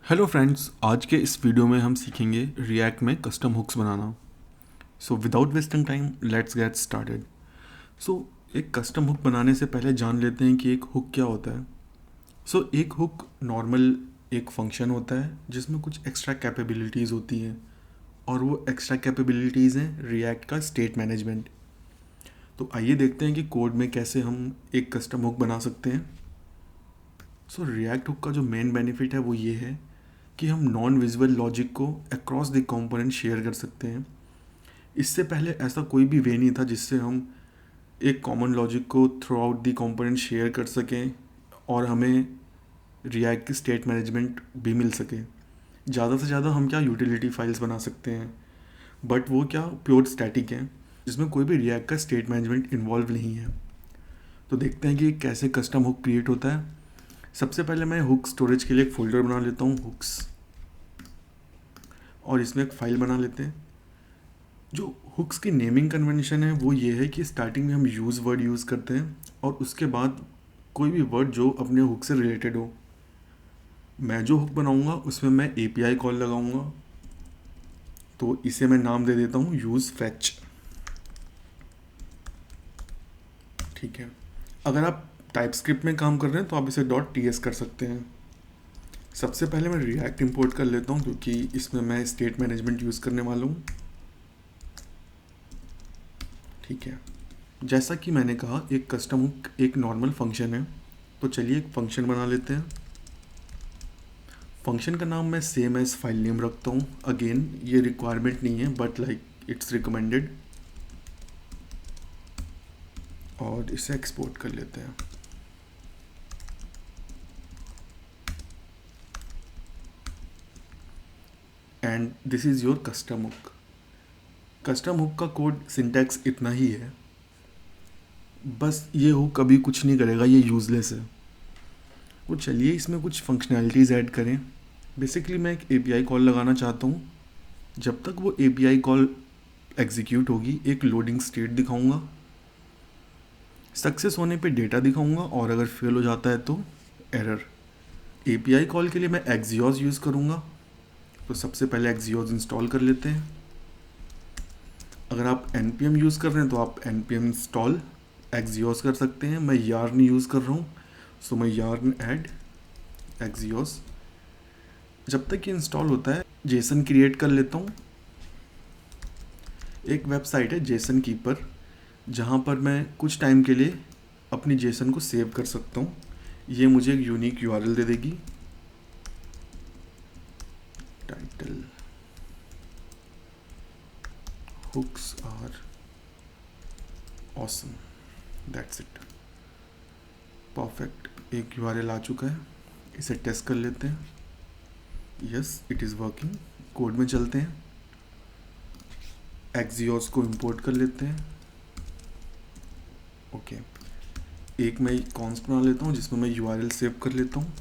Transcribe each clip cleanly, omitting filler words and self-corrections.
Hello friends, आज के इस वीडियो में हम सीखेंगे रिएक्ट में कस्टम हुक्स बनाना। So without wasting time let's get started. So एक कस्टम हुक बनाने से पहले जान लेते हैं कि एक हुक क्या होता है। सो एक हुक नॉर्मल एक फंक्शन होता है जिसमें कुछ एक्स्ट्रा कैपेबिलिटीज़ होती हैं, और वो एक्स्ट्रा कैपेबिलिटीज़ हैं रिएक्ट का स्टेट मैनेजमेंट। तो आइए देखते हैं कि कोड में कैसे हम एक कस्टम हुक बना सकते हैं। सो रिएक्ट हुक का जो मेन बेनिफिट है वो ये है कि हम नॉन विजुअल लॉजिक को अक्रॉस द कंपोनेंट शेयर कर सकते हैं। इससे पहले ऐसा कोई भी वे नहीं था जिससे हम एक कॉमन लॉजिक को through out the component share कर सकें और हमें रिएक्ट की स्टेट मैनेजमेंट भी मिल सके। ज़्यादा से ज़्यादा हम क्या यूटिलिटी फाइल्स बना सकते हैं, बट वो क्या प्योर स्टैटिक हैं जिसमें कोई भी रिएक्ट का स्टेट मैनेजमेंट इन्वॉल्व नहीं है। तो देखते हैं कि कैसे कस्टम हुक क्रिएट होता है। सबसे पहले मैं हुक स्टोरेज के लिए एक फ़ोल्डर बना लेता हूँ, हुक्स, और इसमें एक फ़ाइल बना लेते हैं। जो हुक्स की नेमिंग कन्वेंशन है वो ये है कि स्टार्टिंग में हम यूज़ वर्ड यूज़ करते हैं और उसके बाद कोई भी वर्ड जो अपने हुक से रिलेटेड हो। मैं जो हुक बनाऊंगा उसमें मैं एपीआई कॉल लगाऊंगा, तो इसे मैं नाम दे देता हूँ यूज़ फैच। ठीक है, अगर आप टाइपस्क्रिप्ट में काम कर रहे हैं तो आप इसे .ts कर सकते हैं। सबसे पहले मैं रिएक्ट इंपोर्ट कर लेता हूँ क्योंकि इसमें मैं स्टेट मैनेजमेंट यूज़ करने वाला हूँ। ठीक है, जैसा कि मैंने कहा एक कस्टम हुक एक नॉर्मल फंक्शन है, तो चलिए एक फंक्शन बना लेते हैं। फंक्शन का नाम मैं सेम एज फाइल नेम रखता हूँ। अगेन ये रिक्वायरमेंट नहीं है बट लाइक इट्स रिकमेंडेड, और इसे एक्सपोर्ट कर लेते हैं। And this is your custom hook. Custom hook का कोड सिंटैक्स इतना ही है, बस ये हुक कभी कुछ नहीं करेगा, ये यूज़लेस है। तो चलिए इसमें कुछ फंक्शनैलिटीज़ ऐड करें। बेसिकली मैं एक एपीआई कॉल लगाना चाहता हूँ। जब तक वो एपीआई कॉल एग्जीक्यूट होगी एक लोडिंग स्टेट दिखाऊंगा, सक्सेस होने पे डेटा दिखाऊंगा, और अगर फेल हो जाता है तो एरर। एपीआई कॉल के लिए मैं एक्सियोस यूज़ करूँगा, तो सबसे पहले एक्सियोस इंस्टॉल कर लेते हैं। अगर आप npm यूज़ कर रहे हैं तो आप npm इंस्टॉल एक्सियोस कर सकते हैं। मैं यार्न यूज़ कर रहा हूँ, सो मैं यार्न ऐड एक्सियोस। जब तक ये इंस्टॉल होता है जेसन क्रिएट कर लेता हूँ। एक वेबसाइट है जेसन कीपर, जहाँ पर मैं कुछ टाइम के लिए अपनी जेसन को सेव कर सकता हूँ। ये मुझे एक यूनिक यूआरएल दे देगी। Title hooks are awesome, that's it, perfect. एक यूआरएल आ चुका है, इसे टेस्ट कर लेते हैं। Yes, it is working. Code में चलते हैं, एक्सियोस को इंपोर्ट कर लेते हैं। ओके, एक मैं कॉन्स्ट बना लेता हूँ जिसमें मैं यूआरएल सेव कर लेता हूँ।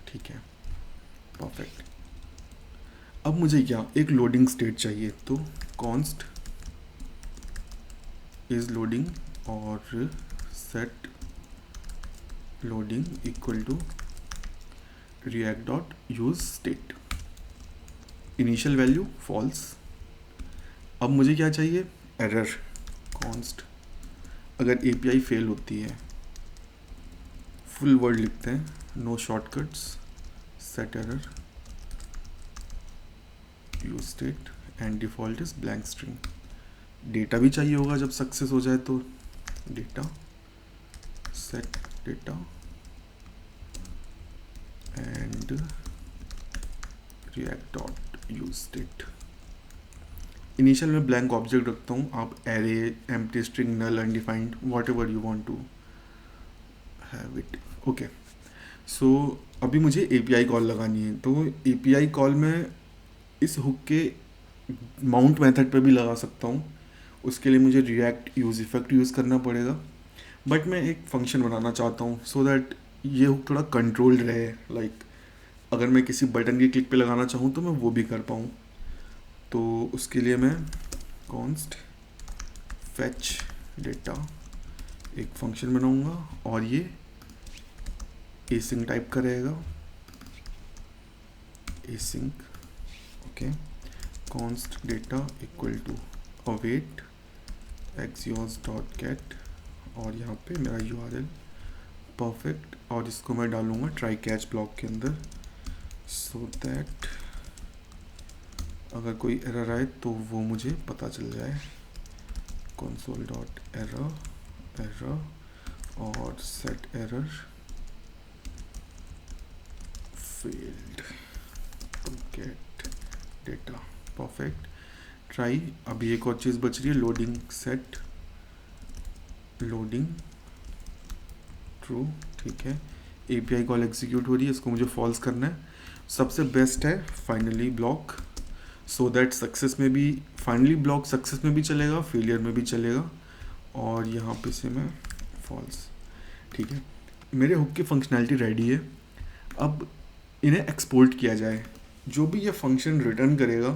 ठीक है, परफेक्ट। अब मुझे क्या एक लोडिंग स्टेट चाहिए, तो कॉन्स्ट इज लोडिंग और set loading equal to React dot use state, initial value false. अब मुझे क्या चाहिए, एरर। कॉन्स्ट अगर एपीआई फेल होती है, फुल वर्ड लिखते हैं, no shortcuts, set error use state and default is blank string. Data भी चाहिए होगा जब सक्सेस हो जाए, तो data set data and React dot use state. Initial में ब्लैंक ऑब्जेक्ट रखता हूँ, आप array, empty string, null, undefined, whatever you want to have it. Okay, so अभी मुझे एपीआई कॉल लगानी है, तो एपीआई कॉल में इस हुक के माउंट मेथड पे भी लगा सकता हूँ। उसके लिए मुझे रिएक्ट यूज इफेक्ट यूज़ करना पड़ेगा, बट मैं एक फंक्शन बनाना चाहता हूँ सो दैट ये हुक थोड़ा कंट्रोल्ड रहे। लाइक अगर मैं किसी बटन की क्लिक पे लगाना चाहूँ तो मैं वो भी कर पाऊँ। तो उसके लिए मैं कॉन्स्ट फैच डेटा एक फंक्शन बनाऊँगा और ये एसिंग टाइप का रहेगा। async, okay, const data equal to await axios dot get, और यहाँ पे मेरा URL परफेक्ट, और इसको मैं डालूँगा ट्राई कैच ब्लॉक के अंदर, सो दैट अगर कोई एरर आए तो वो मुझे पता चल जाए। console डॉट एरर और set error failed to get data, perfect. Try, अभी एक और चीज़ बच रही है, लोडिंग सेट लोडिंग ट्रू, ठीक है। API कॉल एग्जीक्यूट हो रही है, इसको मुझे फॉल्स करना है। सबसे बेस्ट है finally block, so that success में भी, फाइनली ब्लॉक सक्सेस में भी चलेगा, फेलियर में भी चलेगा, और यहाँ पे से मैं फॉल्स, ठीक है। मेरे हुक की फंक्शनैलिटी रेडी है। अब इन्हें एक्सपोर्ट किया जाए। जो भी ये फंक्शन रिटर्न करेगा,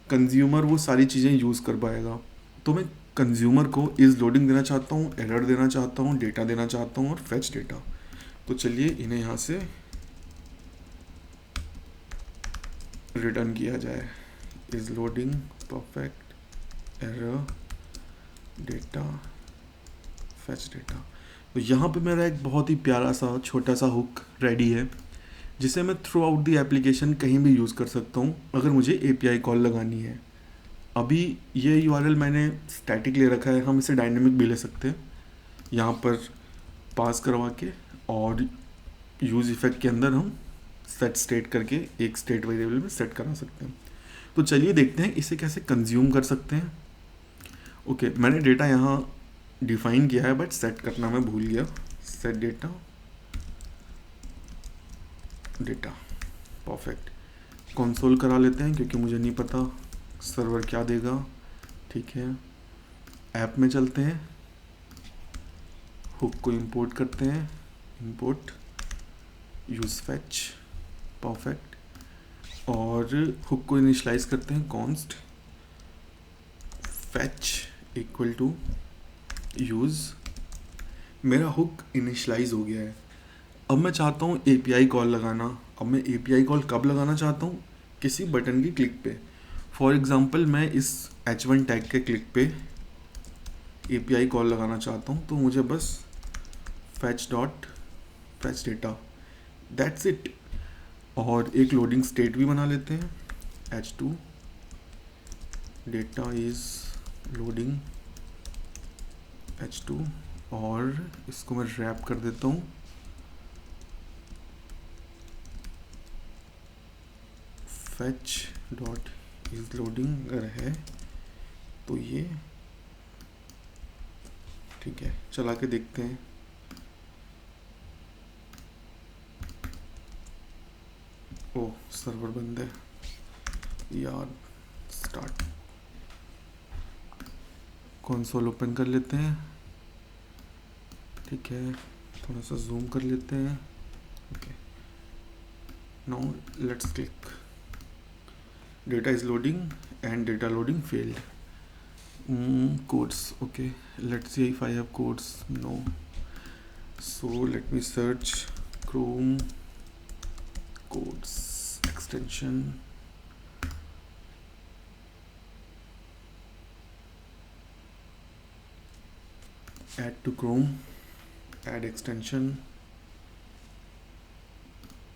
कंज्यूमर वो सारी चीज़ें यूज़ कर पाएगा। तो मैं कंज्यूमर को इज़ लोडिंग देना चाहता हूँ, एरर देना चाहता हूँ, डेटा देना चाहता हूँ, और फेच डेटा। तो चलिए इन्हें यहाँ से रिटर्न किया जाए, is loading perfect error data fetch data. तो यहाँ पे मेरा एक बहुत ही प्यारा सा छोटा सा हुक रेडी है, जिसे मैं थ्रू आउट दी एप्लीकेशन कहीं भी यूज़ कर सकता हूँ अगर मुझे API कॉल लगानी है। अभी ये URL मैंने स्टैटिक ले रखा है, हम इसे डायनेमिक भी ले सकते हैं यहाँ पर पास करवा के, और यूज़ इफेक्ट के अंदर हम सेट स्टेट करके एक स्टेट वेरिएबल में सेट करा सकते हैं। तो चलिए देखते हैं इसे कैसे कंज्यूम कर सकते हैं। ओके, मैंने डेटा यहाँ डिफाइन किया है, बट सेट करना मैं भूल गया। Set data perfect. कंसोल करा लेते हैं क्योंकि मुझे नहीं पता सर्वर क्या देगा, ठीक है। ऐप में चलते हैं, हुक को इंपोर्ट करते हैं, इंपोर्ट यूज़ फैच परफेक्ट, और हुक को इनिशलाइज करते हैं, const fetch equal to use. मेरा हुक इनिशलाइज हो गया है। अब मैं चाहता हूँ API कॉल लगाना। अब मैं API कॉल कब लगाना चाहता हूँ? किसी बटन की क्लिक पे। फॉर एग्ज़ाम्पल मैं इस H1 टैग के क्लिक पे API कॉल लगाना चाहता हूँ, तो मुझे बस fetch डेटा, दैट्स इट। और एक लोडिंग स्टेट भी बना लेते हैं, H2 data is loading H2, और इसको मैं रैप कर देता हूँ fetch डॉट इज लोडिंग। अगर है तो ये ठीक है, चला के देखते हैं। ओ सर्वर बंद है यार। स्टार्ट, कंसोल ओपन कर लेते हैं, ठीक है, थोड़ा सा जूम कर लेते हैं। Okay, now let's click, data is loading and data loading failed. codes, okay, let's see if I have codes. No, so let me search Chrome codes extension, add to Chrome, add extension.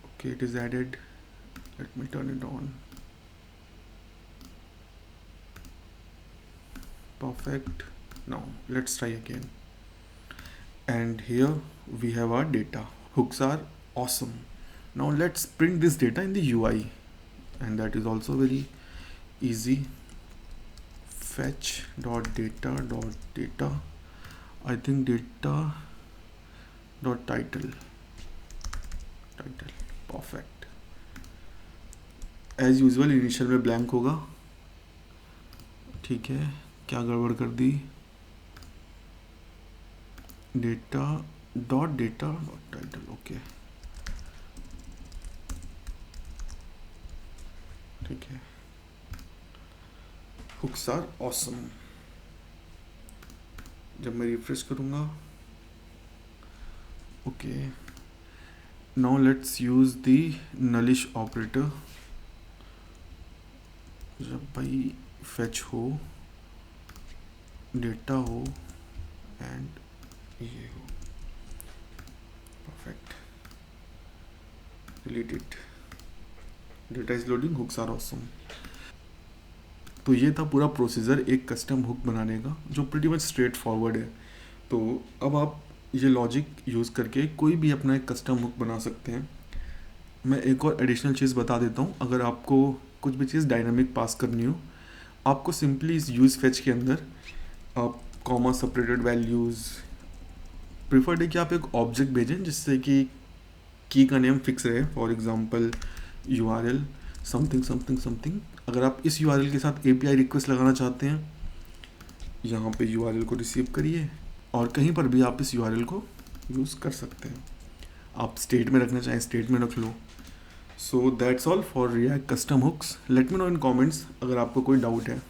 Okay, it is added. Let me turn it on. Perfect. Now let's try again, and here we have our data. Hooks are awesome. Now let's print this data in the UI, and that is also very easy. Fetch dot data, I think data dot title, perfect. as usual initial में blank होगा, ठीक है। क्या गड़बड़ कर दी? Data dot title, okay, ठीक है। Hooks are awesome. जब मैं रिफ्रेश करूंगा, okay, now let's use the nullish operator जब भाई फेच हो, डेटा हो एंड ये हो, perfect, delete it, data is loading, hooks are awesome. तो ये था पूरा प्रोसीजर एक कस्टम हुक बनाने का, जो प्रीटी मच स्ट्रेट फॉरवर्ड है। तो अब आप ये लॉजिक यूज़ करके कोई भी अपना एक कस्टम हुक बना सकते हैं। मैं एक और एडिशनल चीज़ बता देता हूँ, अगर आपको कुछ भी चीज़ डायनामिक पास करनी हो, आपको सिंपली इस यूज़ फेच के अंदर आप कॉमा सेपरेटेड वैल्यूज़, प्रिफर्ड है कि आप एक ऑब्जेक्ट भेजें जिससे कि की का नेम फिक्स रहे, for example URL something something something. अगर आप इस URL के साथ API रिक्वेस्ट लगाना चाहते हैं, यहाँ पे URL को रिसीव करिए और कहीं पर भी आप इस URL को यूज़ कर सकते हैं। आप स्टेट में रखना चाहें स्टेट में रख लो। So that's all for React custom hooks. Let me know in comments अगर आपको कोई डाउट है।